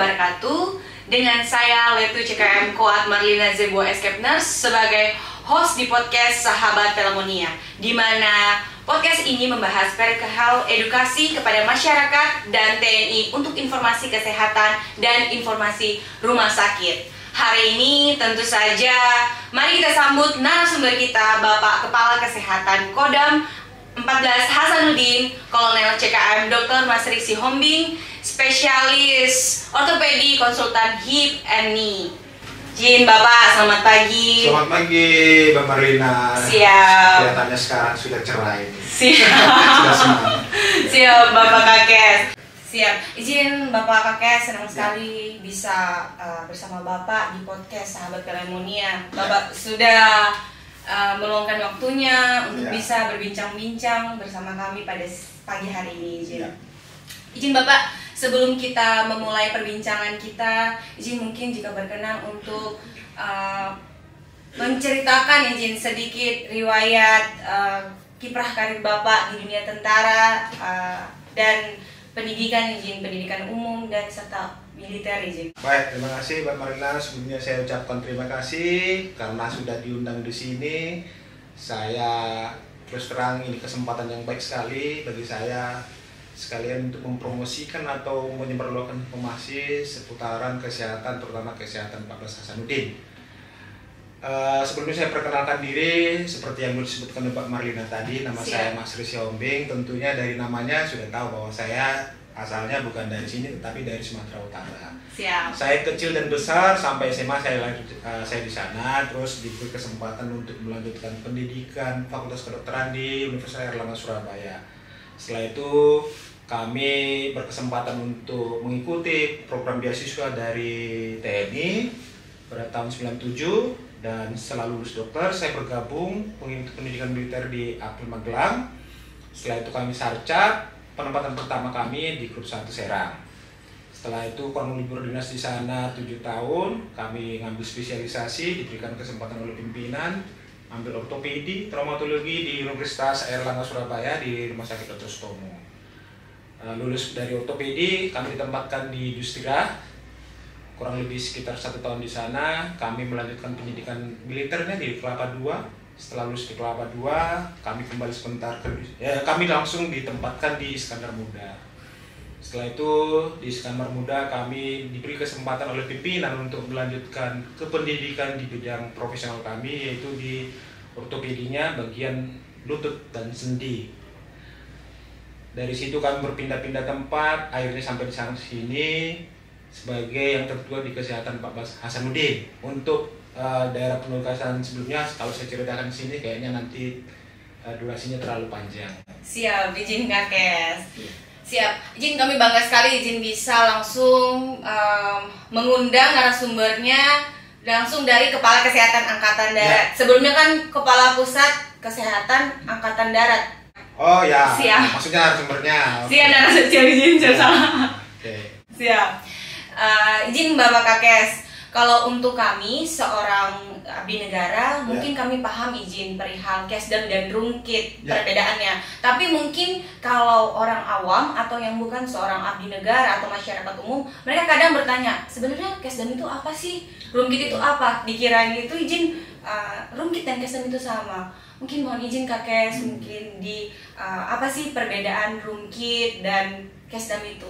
wabarakatuh. Dengan saya Letu CKM Koat Marlina Zebo Escape Nurse sebagai host di podcast Sahabat Pelamonia, di mana podcast ini membahas perihal edukasi kepada masyarakat dan TNI untuk informasi kesehatan dan informasi rumah sakit. Hari ini tentu saja mari kita sambut narasumber kita, Bapak Kepala Kesehatan Kodam 14 Hasanuddin, Kolonel CKM Dr. Masri Sihombing, spesialis ortopedi, konsultan hip and knee. Izin Bapak, selamat pagi. Selamat pagi, Mbak Marlina. Siap. Kelihatannya sekarang sudah cerai. Siap. Sudah senang. Siap, Bapak Kakes. Siap. Izin Bapak Kakes, senang sekali bisa bersama Bapak di podcast Sahabat Pelamonia. Bapak sudah meluangkan waktunya untuk bisa berbincang-bincang bersama kami pada pagi hari ini. Izin Bapak, sebelum kita memulai perbincangan kita, izin mungkin jika berkenan untuk menceritakan izin sedikit riwayat kiprah karir Bapak di dunia tentara dan pendidikan umum dan serta militer izin. Baik, terima kasih Mbak Marlina. Sebelumnya saya ucapkan terima kasih karena sudah diundang di sini. Saya terus terang ini kesempatan yang baik sekali bagi saya sekalian untuk mempromosikan atau menyebarluaskan informasi seputaran kesehatan, terutama kesehatan 14 Hasanuddin. Sebelumnya saya perkenalkan diri seperti yang disebutkan Mbak Marlina tadi, nama saya Masri Sihombing. Tentunya dari namanya sudah tahu bahwa saya asalnya bukan dari sini tetapi dari Sumatera Utara. Siap. Saya kecil dan besar sampai SMA saya di sana, terus diberi kesempatan untuk melanjutkan pendidikan Fakultas Kedokteran di Universitas Airlangga Surabaya. Setelah itu kami berkesempatan untuk mengikuti program beasiswa dari TNI pada tahun 97, dan setelah lulus dokter saya bergabung mengikuti pendidikan militer di Apil Magelang. Setelah itu kami sarcat, penempatan pertama kami di Grup 1 Serang. Setelah itu kurang lebih berdinas di sana 7 tahun, kami ngambil spesialisasi, diberikan kesempatan oleh pimpinan ambil ortopedi, traumatologi di Universitas Airlangga Surabaya di Rumah Sakit Dr. Sutomo. Lulus dari ortopedi, kami ditempatkan di Yustirah, kurang lebih sekitar 1 tahun di sana. Kami melanjutkan pendidikan militernya di Kelapa II. Setelah lulus di Kelapa II, kami kembali sebentar kami langsung ditempatkan di Iskandar Muda. Setelah itu di Iskandar Muda kami diberi kesempatan oleh pimpinan untuk melanjutkan ke pendidikan di bidang profesional kami, yaitu di ortopedinya bagian lutut dan sendi. Dari situ kami berpindah-pindah tempat, akhirnya sampai di sana sini sebagai yang tertua di kesehatan 14 Hasanuddin. Untuk daerah penugasan sebelumnya kalau saya ceritakan di sini kayaknya nanti durasinya terlalu panjang. Siap, izin Kakes. Siap, izin kami bangga sekali izin bisa langsung mengundang narasumbernya langsung dari Kepala Kesehatan Angkatan Darat. Sebelumnya kan Kepala Pusat Kesehatan Angkatan Darat. Oh ya, siap. Maksudnya narasumbernya. Siap, narasumber izin saya salah. Siap. Izin Bapak Kakes. Kalau untuk kami seorang abdi negara, mungkin kami paham izin perihal kesdam dan rumkit perbedaannya. Tapi mungkin kalau orang awam atau yang bukan seorang abdi negara atau masyarakat umum, mereka kadang bertanya, sebenarnya kesdam itu apa sih? Rumkit itu apa? Dikirain itu izin rumkit dan kesdam itu sama. Mungkin mohon izin Kakes, mungkin di apa sih perbedaan rumkit dan kesdam itu?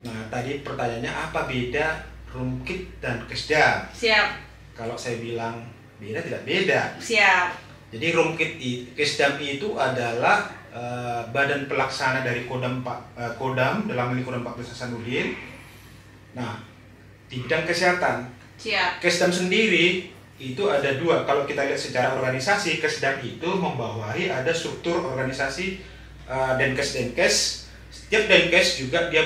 Nah tadi pertanyaannya apa beda rumkit dan kesdam? Siap. Kalau saya bilang beda, tidak beda. Siap. Jadi kesdam itu adalah badan pelaksana dari Kodam dalam hal Kodam 14 Hasanuddin. Nah, di bidang kesehatan. Siap. Kesdam sendiri itu ada 2. Kalau kita lihat secara organisasi, kesdam itu membawahi ada struktur organisasi Denkes. Setiap Denkes juga dia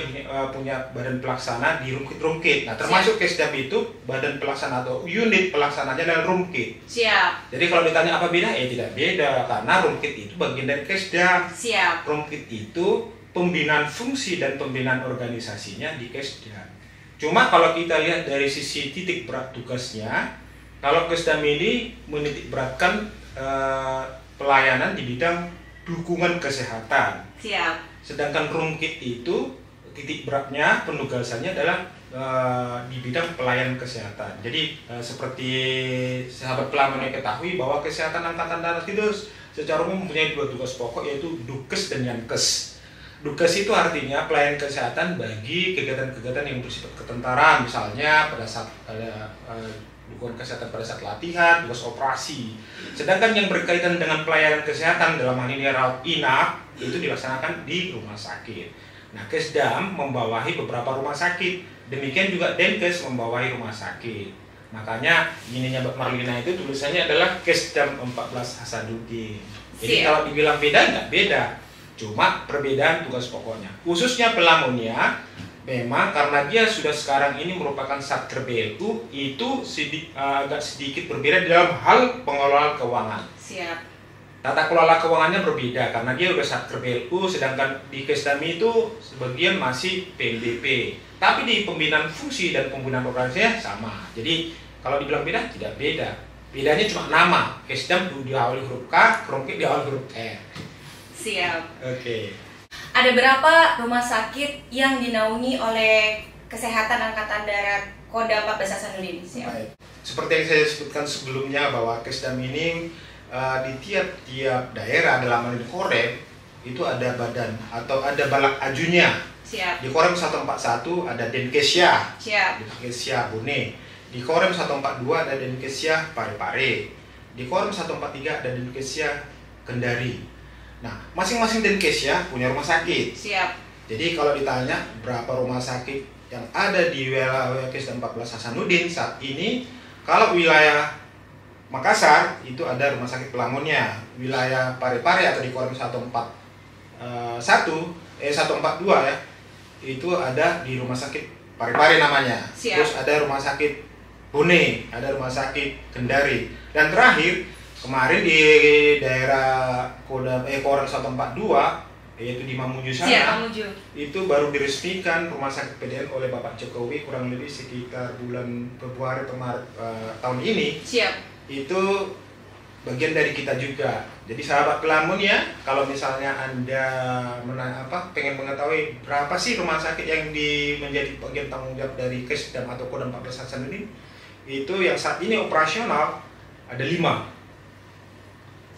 punya badan pelaksana di rumkit. Nah, termasuk kesdam itu badan pelaksana atau unit pelaksananya adalah rumkit. Siap. Jadi kalau ditanya apa beda, tidak beda karena rumkit itu bagian dari kesdam. Siap. Rumkit itu pembinaan fungsi dan pembinaan organisasinya di kesdam. Cuma kalau kita lihat dari sisi titik berat tugasnya, kalau kesdam ini menitik beratkan pelayanan di bidang dukungan kesehatan. Siap. Sedangkan rumkit itu titik beratnya penugasannya adalah di bidang pelayanan kesehatan. Jadi seperti sahabat Pelamun ketahui bahwa kesehatan angkatan darat itu secara umum mempunyai 2 tugas pokok, yaitu Dukes dan Yankes. Dukes itu artinya pelayanan kesehatan bagi kegiatan-kegiatan yang bersifat ketentaraan, misalnya pada saat dukungan kesehatan pada saat latihan, tugas operasi. Sedangkan yang berkaitan dengan pelayanan kesehatan dalam hal ini rawat inap itu dilaksanakan di rumah sakit. Nah, Kesdam membawahi beberapa rumah sakit, demikian juga Denkes membawahi rumah sakit. Makanya ininya Mbak Marlina itu tulisannya adalah Kesdam 14 Hasanuddin. Jadi kalau dibilang beda, nggak beda. Cuma perbedaan tugas pokoknya. Khususnya Pelamunia, memang karena dia sudah sekarang ini merupakan Satker BLU, itu agak sedikit berbeda dalam hal pengelolaan keuangan. Siap. Tata kelola keuangannya berbeda karena dia udah Satker BLU, sedangkan di Kesdam itu sebagian masih PNBP. Tapi di pembinaan fungsi dan pembinaan organisasinya sama. Jadi kalau dibilang beda, tidak beda. Bedanya cuma nama. Kesdam diawali huruf K, Krongkit diawali huruf R. Siap. Oke. Ada berapa rumah sakit yang dinaungi oleh Kesehatan Angkatan Darat Kodam 14 Hasanuddin? Siap. Baik. Seperti yang saya sebutkan sebelumnya bahwa Kesdam ini di tiap-tiap daerah dalam hal ini Korem itu ada badan atau ada balak ajunya. Siap. Di Korem 141 ada Denkesya. Siap. Di Denkesya Bone. Di Korem 142 ada Denkesya Parepare. Di Korem 143 ada Denkesya Kendari. Nah, masing-masing Denkesya punya rumah sakit. Siap. Jadi kalau ditanya berapa rumah sakit yang ada di wilayah Kesdam 14 Hasanuddin saat ini, kalau wilayah Makassar itu ada rumah sakit Pelamunnya, wilayah Parepare atau di Korem 142 ya, itu ada di rumah sakit Parepare namanya. Siap. Terus ada rumah sakit Bone, ada rumah sakit Kendari, dan terakhir kemarin di daerah Korem 142 yaitu di Mamuju sana. Siap, Mamuju. Itu baru diresmikan rumah sakit PDN oleh Bapak Jokowi kurang lebih sekitar bulan Februari atau Maret tahun ini. Siap. Itu bagian dari kita juga. Jadi sahabat Pelamun ya, kalau misalnya Anda pengen mengetahui berapa sih rumah sakit yang menjadi bagian tanggung jawab dari Kesdam atau Kodam 14 Hasanuddin, itu yang saat ini operasional ada 5.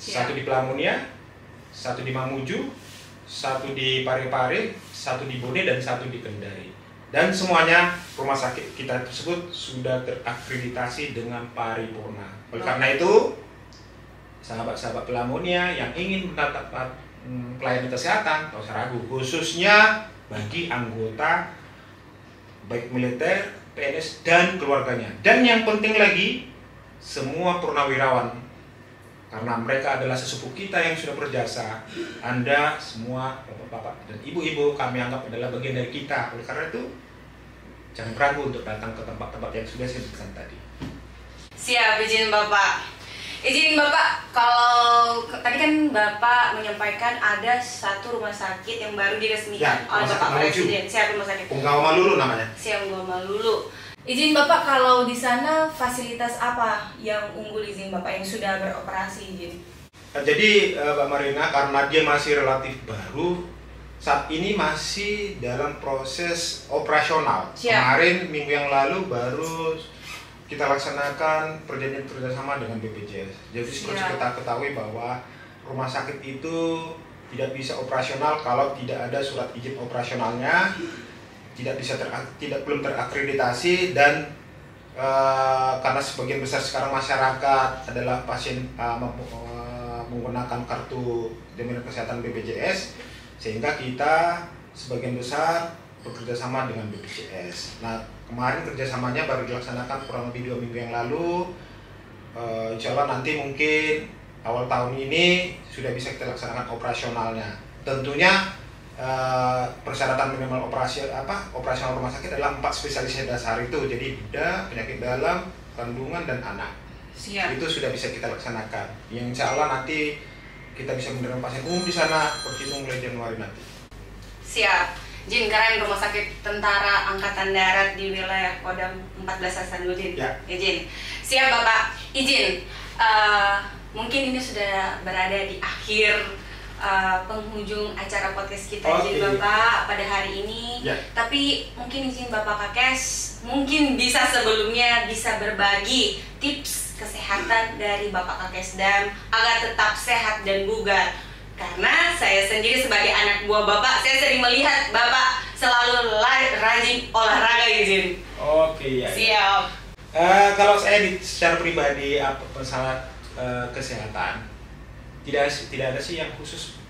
Satu di Pelamunia, satu di Mamuju, satu di Parepare, satu di Bone, dan satu di Kendari. Dan semuanya rumah sakit kita tersebut sudah terakreditasi dengan paripurna. Oleh karena itu, sahabat-sahabat Pelamunia yang ingin mendapat pelayanan kesehatan, tak usah ragu, khususnya bagi anggota baik militer, PNS, dan keluarganya. Dan yang penting lagi, semua purnawirawan, karena mereka adalah sesepuh kita yang sudah berjasa. Anda semua bapak-bapak dan ibu-ibu kami anggap adalah bagian dari kita. Oleh karena itu, jangan ragu untuk datang ke tempat-tempat yang sudah saya sebutkan tadi. Siap, izin Bapak. Izin Bapak, kalau tadi kan Bapak menyampaikan ada satu rumah sakit yang baru diresmikan oleh Bapak Presiden. Siap, rumah sakit Punggawa Malulu namanya. Siap, Punggawa Malulu. Izin Bapak, kalau di sana fasilitas apa yang unggul, izin Bapak, yang sudah beroperasi, izin? Jadi Mbak Marina, karena dia masih relatif baru, saat ini masih dalam proses operasional. Siap. Kemarin minggu yang lalu baru kita laksanakan perjanjian kerjasama dengan BPJS. Jadi seperti kita ketahui bahwa rumah sakit itu tidak bisa operasional kalau tidak ada surat izin operasionalnya, belum terakreditasi, dan karena sebagian besar sekarang masyarakat adalah pasien menggunakan kartu jaminan kesehatan BPJS, sehingga kita sebagian besar bekerja sama dengan BPJS. Nah, kemarin kerjasamanya baru dilaksanakan kurang lebih 2 minggu yang lalu. Insya Allah nanti mungkin awal tahun ini sudah bisa kita laksanakan operasionalnya. Tentunya persyaratan minimal operasional rumah sakit adalah 4 spesialis dasar itu, jadi bedah, penyakit dalam, kandungan, dan anak. Siap. Itu sudah bisa kita laksanakan. Yang insya Allah nanti kita bisa menerima pasien umum di sana berhitung mulai Januari nanti. Siap. Izin, keren rumah sakit Tentara Angkatan Darat di wilayah Kodam 14 Hasanuddin. Ya. Izin. Siap Bapak. Izin. Mungkin ini sudah berada di akhir penghujung acara podcast kita Oke. izin Bapak pada hari ini. Ya. Tapi mungkin izin Bapak Kakes, mungkin bisa sebelumnya bisa berbagi tips kesehatan dari Bapak Kakes Dam agar tetap sehat dan bugar. Karena saya sendiri sebagai anak buah Bapak, saya sering melihat Bapak selalu rajin olahraga izin. Oke, ya. Siap. Kalau saya secara pribadi masalah kesehatan tidak ada sih yang khusus,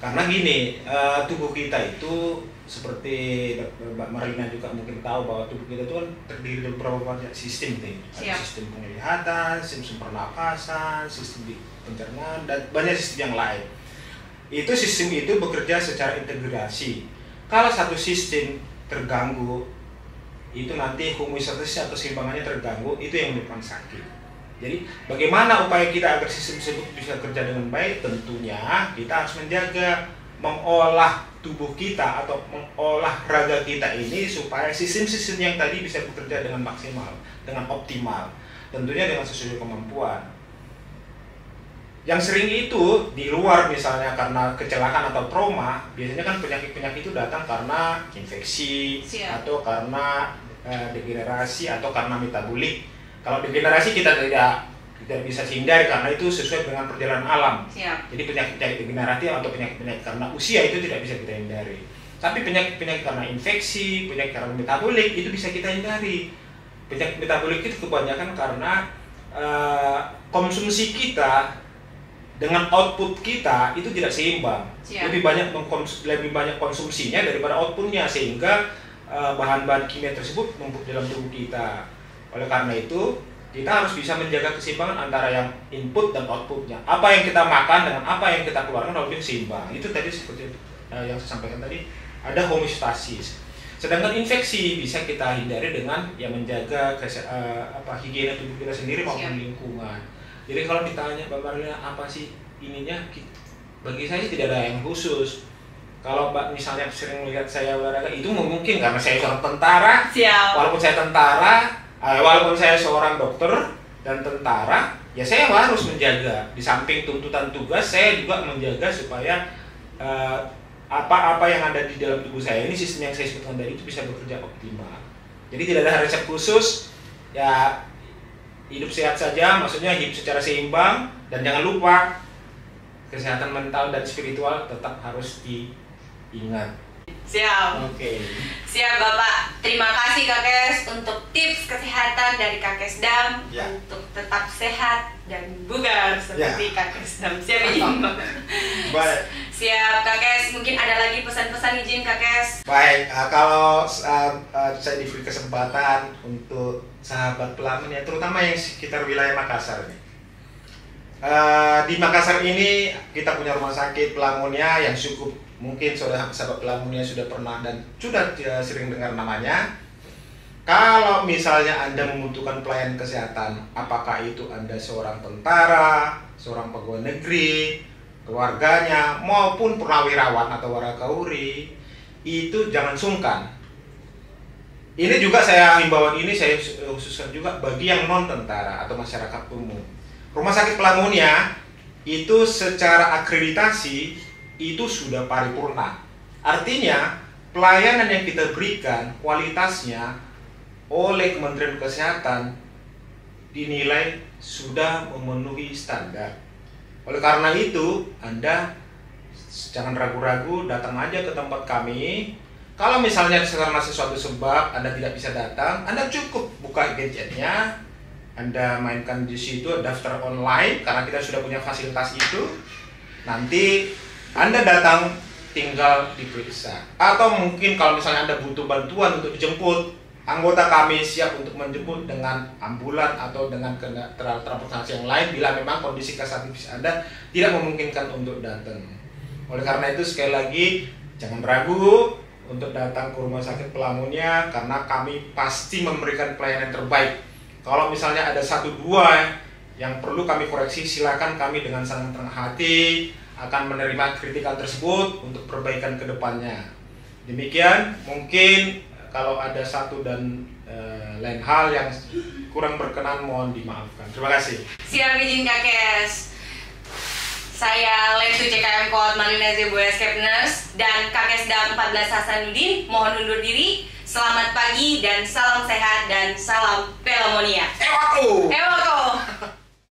karena gini, tubuh kita itu seperti Mbak Marlina juga mungkin tahu bahwa tubuh kita itu kan terdiri dari beberapa banyak sistem nih. Ada sistem penglihatan, sistem pernapasan, sistem pencernaan, dan banyak sistem yang lain. Itu sistem itu bekerja secara integrasi. Kalau satu sistem terganggu, itu nanti homeostasis atau keseimbangannya terganggu, itu yang menyebabkan sakit. Jadi bagaimana upaya kita agar sistem tersebut bisa kerja dengan baik? Tentunya kita harus menjaga, mengolah tubuh kita atau mengolah raga kita ini supaya sistem-sistem yang tadi bisa bekerja dengan maksimal, dengan optimal, tentunya dengan sesuai kemampuan. Yang sering itu di luar misalnya karena kecelakaan atau trauma, biasanya kan penyakit-penyakit itu datang karena infeksi. Siap. Atau karena degenerasi atau karena metabolik. Kalau degenerasi kita tidak bisa hindari karena itu sesuai dengan perjalanan alam. Siap. Jadi penyakit degeneratif atau penyakit karena usia itu tidak bisa kita hindari. Tapi penyakit karena infeksi, penyakit karena metabolik itu bisa kita hindari. Penyakit metabolik itu kebanyakan karena konsumsi kita dengan output kita itu tidak seimbang. Siap. Lebih banyak konsumsinya daripada outputnya, sehingga bahan-bahan kimia tersebut menumpuk dalam tubuh kita. Oleh karena itu, kita harus bisa menjaga keseimbangan antara yang input dan outputnya. Apa yang kita makan dengan apa yang kita keluarkan harus seimbang. Itu tadi seperti yang saya sampaikan tadi, ada homeostasis. Sedangkan infeksi bisa kita hindari dengan menjaga higiene tubuh kita sendiri maupun lingkungan. Jadi kalau ditanya Mbak Marlina apa sih ininya, bagi saya tidak ada yang khusus. Kalau Mbak misalnya sering melihat saya olahraga, itu mungkin karena saya seorang tentara. Siap. Walaupun saya seorang dokter dan tentara, ya saya harus menjaga. Di samping tuntutan tugas, saya juga menjaga supaya apa-apa yang ada di dalam tubuh saya ini, sistem yang saya sebutkan tadi itu bisa bekerja optimal. Jadi tidak ada resep khusus, ya hidup sehat saja, maksudnya hidup secara seimbang, dan jangan lupa kesehatan mental dan spiritual tetap harus diingat. Siap. Oke. Siap Bapak. Terima kasih Kakes untuk tips kesehatan dari Kakes Dam untuk tetap sehat dan bugar seperti Kakes Dam. Siap izin Bapak. Baik. Siap Kakes. Mungkin ada lagi pesan-pesan izin Kakes. Baik. Kalau saya diberi kesempatan untuk sahabat pelamin ya, terutama yang sekitar wilayah Makassar nih. Di Makassar ini kita punya rumah sakit Pelamonia yang cukup, mungkin sahabat Pelamonia sudah pernah dan sudah sering dengar namanya. Kalau misalnya Anda membutuhkan pelayanan kesehatan, apakah itu Anda seorang tentara, seorang pegawai negeri, keluarganya, maupun purnawirawan atau warakauri, itu jangan sungkan. Ini juga himbauan ini saya khususkan juga bagi yang non tentara atau masyarakat umum. Rumah sakit Pelamonia itu secara akreditasi itu sudah paripurna. Artinya pelayanan yang kita berikan kualitasnya oleh Kementerian Kesehatan dinilai sudah memenuhi standar. Oleh karena itu, Anda jangan ragu-ragu, datang aja ke tempat kami. Kalau misalnya karena sesuatu sebab Anda tidak bisa datang, Anda cukup buka gadgetnya, Anda mainkan di situ daftar online karena kita sudah punya fasilitas itu. Nanti Anda datang tinggal diperiksa. Atau mungkin kalau misalnya Anda butuh bantuan untuk dijemput, anggota kami siap untuk menjemput dengan ambulan atau dengan transportasi yang lain bila memang kondisi kesehatan Anda tidak memungkinkan untuk datang. Oleh karena itu sekali lagi jangan ragu untuk datang ke Rumah Sakit Pelamonia karena kami pasti memberikan pelayanan terbaik. Kalau misalnya ada 1-2 yang perlu kami koreksi, silakan, kami dengan sangat rendah hati akan menerima kritikan tersebut untuk perbaikan ke depannya. Demikian, mungkin kalau ada satu dan lain hal yang kurang berkenan mohon dimaafkan. Terima kasih. Siap izin Kakes. Saya Letu CKM Koat Marlina Zebo Escape Nurse dan Kakek Sedang 14 Hasanuddin mohon undur diri. Selamat pagi dan salam sehat dan salam Pelamonia. Ewako! Ewako!